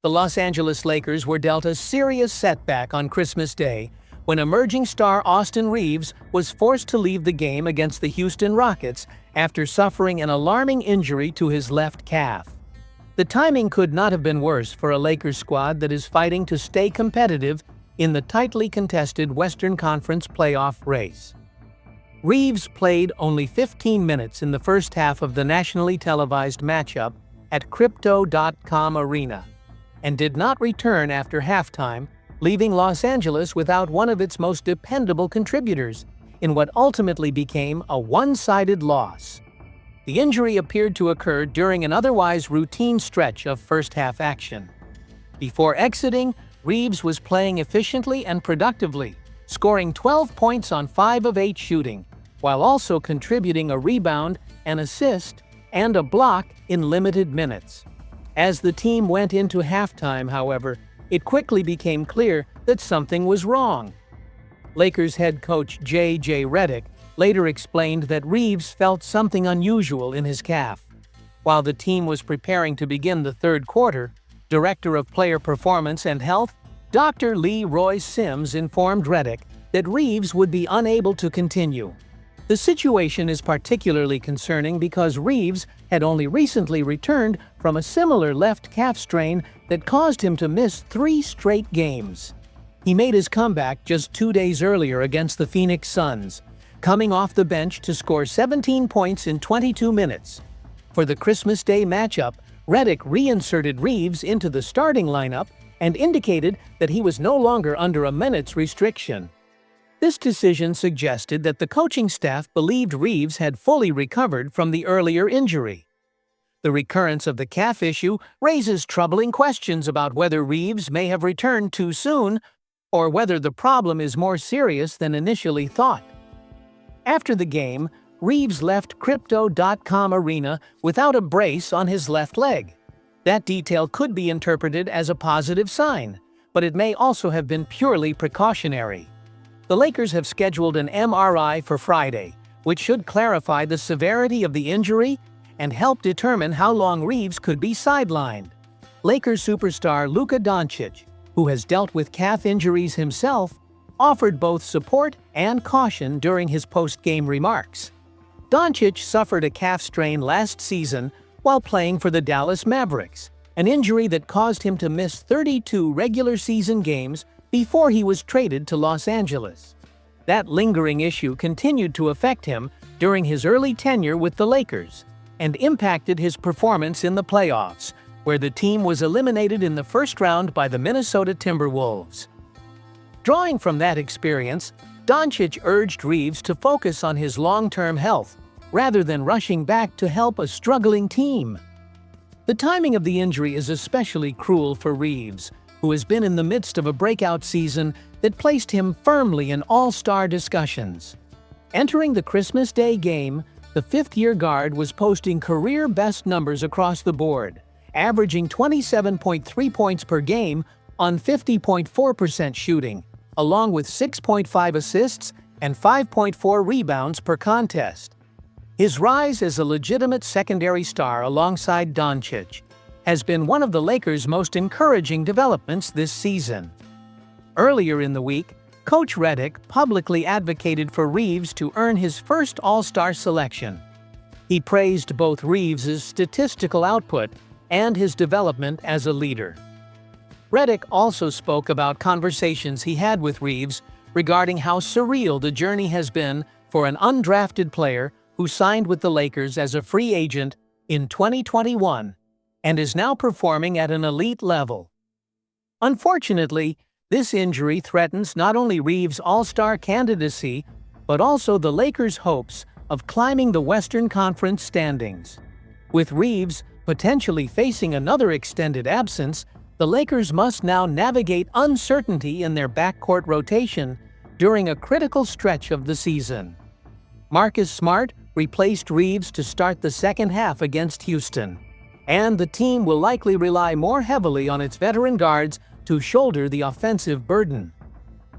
The Los Angeles Lakers were dealt a serious setback on Christmas Day when emerging star Austin Reeves was forced to leave the game against the Houston Rockets after suffering an alarming injury to his left calf. The timing could not have been worse for a Lakers squad that is fighting to stay competitive in the tightly contested Western Conference playoff race. Reeves played only 15 minutes in the first half of the nationally televised matchup at Crypto.com Arena, and did not return after halftime, leaving Los Angeles without one of its most dependable contributors in what ultimately became a one-sided loss. The injury appeared to occur during an otherwise routine stretch of first-half action. Before exiting, Reeves was playing efficiently and productively, scoring 12 points on 5 of 8 shooting, while also contributing a rebound, an assist, and a block in limited minutes. As the team went into halftime, however, it quickly became clear that something was wrong. Lakers head coach J.J. Redick later explained that Reeves felt something unusual in his calf. While the team was preparing to begin the third quarter, Director of Player Performance and Health, Dr. Lee Roy Sims informed Redick that Reeves would be unable to continue. The situation is particularly concerning because Reeves had only recently returned from a similar left calf strain that caused him to miss 3 straight games. He made his comeback just 2 days earlier against the Phoenix Suns, coming off the bench to score 17 points in 22 minutes. For the Christmas Day matchup, Redick reinserted Reeves into the starting lineup and indicated that he was no longer under a minutes restriction. This decision suggested that the coaching staff believed Reeves had fully recovered from the earlier injury. The recurrence of the calf issue raises troubling questions about whether Reeves may have returned too soon or whether the problem is more serious than initially thought. After the game, Reeves left Crypto.com Arena without a brace on his left leg. That detail could be interpreted as a positive sign, but it may also have been purely precautionary. The Lakers have scheduled an MRI for Friday, which should clarify the severity of the injury and help determine how long Reeves could be sidelined. Lakers superstar Luka Doncic, who has dealt with calf injuries himself, offered both support and caution during his post-game remarks. Doncic suffered a calf strain last season while playing for the Dallas Mavericks, an injury that caused him to miss 32 regular season games before he was traded to Los Angeles. That lingering issue continued to affect him during his early tenure with the Lakers and impacted his performance in the playoffs, where the team was eliminated in the first round by the Minnesota Timberwolves. Drawing from that experience, Doncic urged Reeves to focus on his long-term health rather than rushing back to help a struggling team. The timing of the injury is especially cruel for Reeves, who has been in the midst of a breakout season that placed him firmly in all-star discussions. Entering the Christmas Day game, the fifth-year guard was posting career-best numbers across the board, averaging 27.3 points per game on 50.4% shooting, along with 6.5 assists and 5.4 rebounds per contest. His rise as a legitimate secondary star alongside Doncic has been one of the Lakers' most encouraging developments this season. Earlier in the week, Coach Redick publicly advocated for Reeves to earn his first All-Star selection. He praised both Reeves' statistical output and his development as a leader. Redick also spoke about conversations he had with Reeves regarding how surreal the journey has been for an undrafted player who signed with the Lakers as a free agent in 2021 and is now performing at an elite level. Unfortunately, this injury threatens not only Reeves' All-Star candidacy, but also the Lakers' hopes of climbing the Western Conference standings. With Reeves potentially facing another extended absence, the Lakers must now navigate uncertainty in their backcourt rotation during a critical stretch of the season. Marcus Smart replaced Reeves to start the second half against Houston, and the team will likely rely more heavily on its veteran guards to shoulder the offensive burden.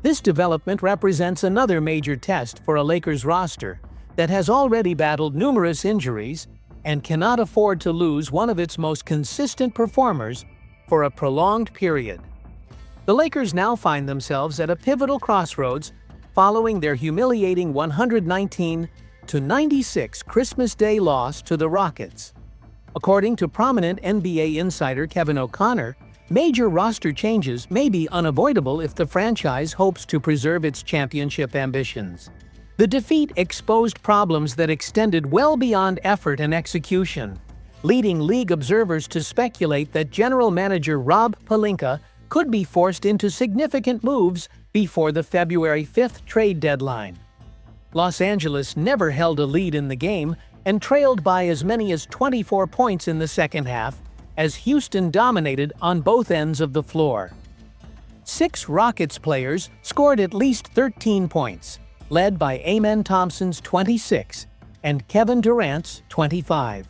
This development represents another major test for a Lakers roster that has already battled numerous injuries and cannot afford to lose one of its most consistent performers for a prolonged period. The Lakers now find themselves at a pivotal crossroads following their humiliating 119-96 Christmas Day loss to the Rockets. According to prominent NBA insider Kevin O'Connor, major roster changes may be unavoidable if the franchise hopes to preserve its championship ambitions. The defeat exposed problems that extended well beyond effort and execution, leading league observers to speculate that general manager Rob Pelinka could be forced into significant moves before the February 5th trade deadline. Los Angeles never held a lead in the game and trailed by as many as 24 points in the second half, as Houston dominated on both ends of the floor. 6 Rockets players scored at least 13 points, led by Amen Thompson's 26 and Kevin Durant's 25.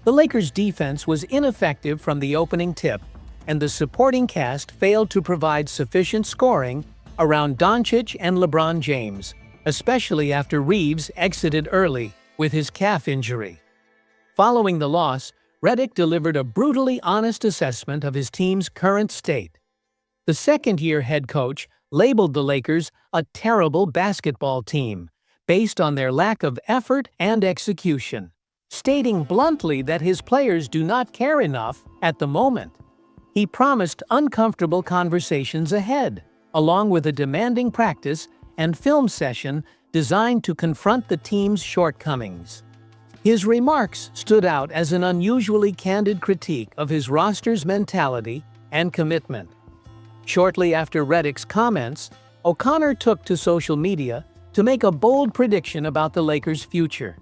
The Lakers' defense was ineffective from the opening tip, and the supporting cast failed to provide sufficient scoring around Doncic and LeBron James, especially after Reeves exited early with his calf injury. Following the loss, Redick delivered a brutally honest assessment of his team's current state. The second-year head coach labeled the Lakers a terrible basketball team, based on their lack of effort and execution, stating bluntly that his players do not care enough at the moment. He promised uncomfortable conversations ahead, along with a demanding practice and film session designed to confront the team's shortcomings. His remarks stood out as an unusually candid critique of his roster's mentality and commitment. Shortly after Redick's comments, O'Connor took to social media to make a bold prediction about the Lakers' future.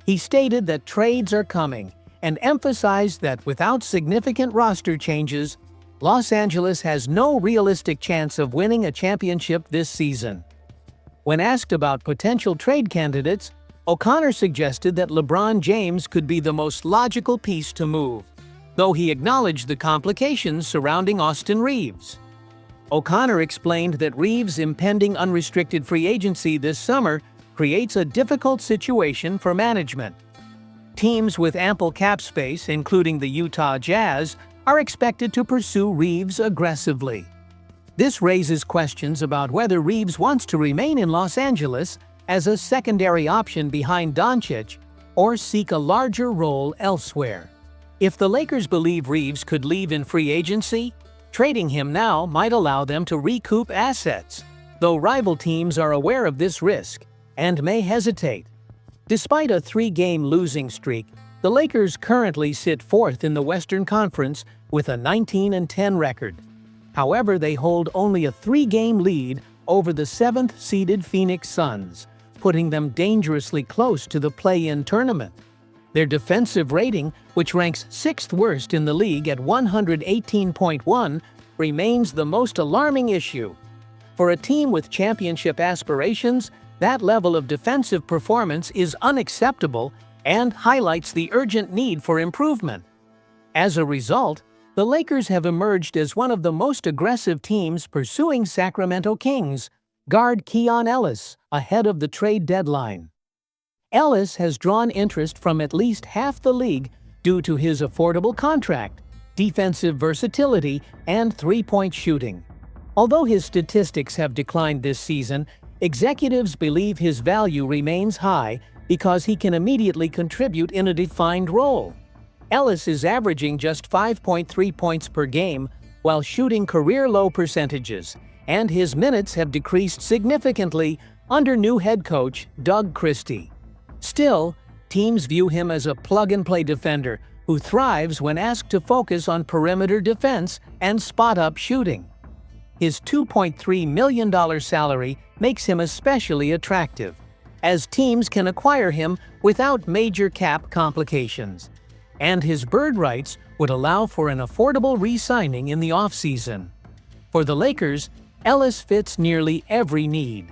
He stated that trades are coming and emphasized that without significant roster changes, Los Angeles has no realistic chance of winning a championship this season. When asked about potential trade candidates, O'Connor suggested that LeBron James could be the most logical piece to move, though he acknowledged the complications surrounding Austin Reeves. O'Connor explained that Reeves' impending unrestricted free agency this summer creates a difficult situation for management. Teams with ample cap space, including the Utah Jazz, are expected to pursue Reeves aggressively. This raises questions about whether Reeves wants to remain in Los Angeles as a secondary option behind Doncic or seek a larger role elsewhere. If the Lakers believe Reeves could leave in free agency, trading him now might allow them to recoup assets, though rival teams are aware of this risk and may hesitate. Despite a 3-game losing streak, the Lakers currently sit 4th in the Western Conference with a 19-10 record. However, they hold only a 3-game lead over the 7th-seeded Phoenix Suns, putting them dangerously close to the play-in tournament. Their defensive rating, which ranks 6th worst in the league at 118.1, remains the most alarming issue. For a team with championship aspirations, that level of defensive performance is unacceptable and highlights the urgent need for improvement. As a result, the Lakers have emerged as one of the most aggressive teams pursuing Sacramento Kings guard Keon Ellis ahead of the trade deadline. Ellis has drawn interest from at least half the league due to his affordable contract, defensive versatility, and three-point shooting. Although his statistics have declined this season, executives believe his value remains high because he can immediately contribute in a defined role. Ellis is averaging just 5.3 points per game while shooting career-low percentages, and his minutes have decreased significantly under new head coach Doug Christie. Still, teams view him as a plug-and-play defender who thrives when asked to focus on perimeter defense and spot-up shooting. His $2.3 million salary makes him especially attractive, as teams can acquire him without major cap complications, and his bird rights would allow for an affordable re-signing in the offseason. For the Lakers, Ellis fits nearly every need.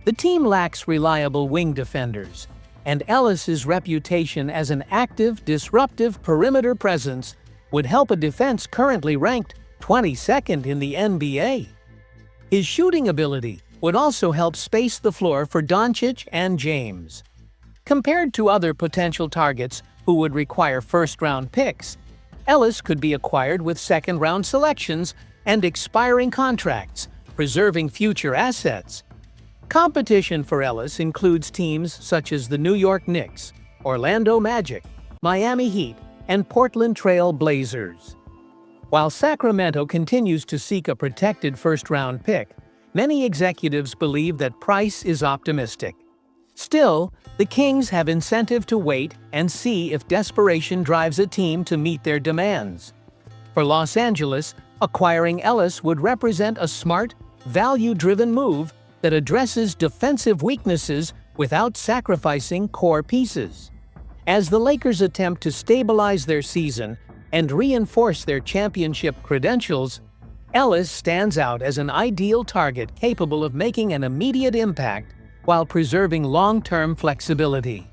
The team lacks reliable wing defenders, and Ellis's reputation as an active, disruptive perimeter presence would help a defense currently ranked 22nd in the NBA. His shooting ability would also help space the floor for Doncic and James. Compared to other potential targets, who would require first-round picks. Ellis could be acquired with second-round selections and expiring contracts, preserving future assets. Competition for Ellis includes teams such as the New York Knicks, Orlando Magic, Miami Heat, and Portland Trail Blazers. While Sacramento continues to seek a protected first-round pick, many executives believe that Price is optimistic. Still, the Kings have incentive to wait and see if desperation drives a team to meet their demands. For Los Angeles, acquiring Ellis would represent a smart, value-driven move that addresses defensive weaknesses without sacrificing core pieces. As the Lakers attempt to stabilize their season and reinforce their championship credentials, Ellis stands out as an ideal target capable of making an immediate impact while preserving long-term flexibility.